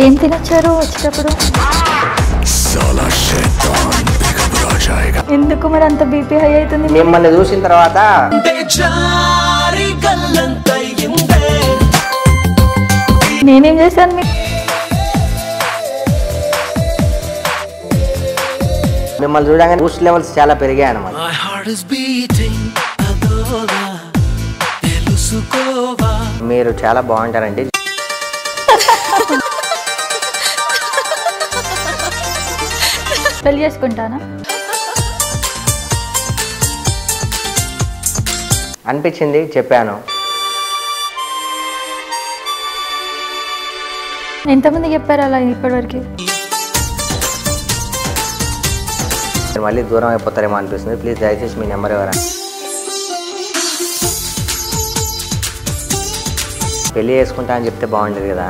ఏం తినొచ్చారు వచ్చేటప్పుడు? ఎందుకు మరి అంత బీపీ హై అవుతుంది? మిమ్మల్ని చూసిన తర్వాత నేనేం చేశాను? మిమ్మల్ని చూడగానే బూస్ట్ లెవెల్స్ చాలా పెరిగాయి అన్నమాట. మీరు చాలా బాగుంటారండి. పెళ్లి చేసుకుంటానా అనిపించింది, చెప్పాను. ఎంతమంది చెప్పారు అలా ఇప్పటివరకు? మళ్ళీ దూరం అయిపోతారేమో అనిపిస్తుంది. ప్లీజ్ దయచేసి మీ నెంబర్ ఎవరా? పెళ్లి చేసుకుంటా అని చెప్తే బాగుండేది కదా.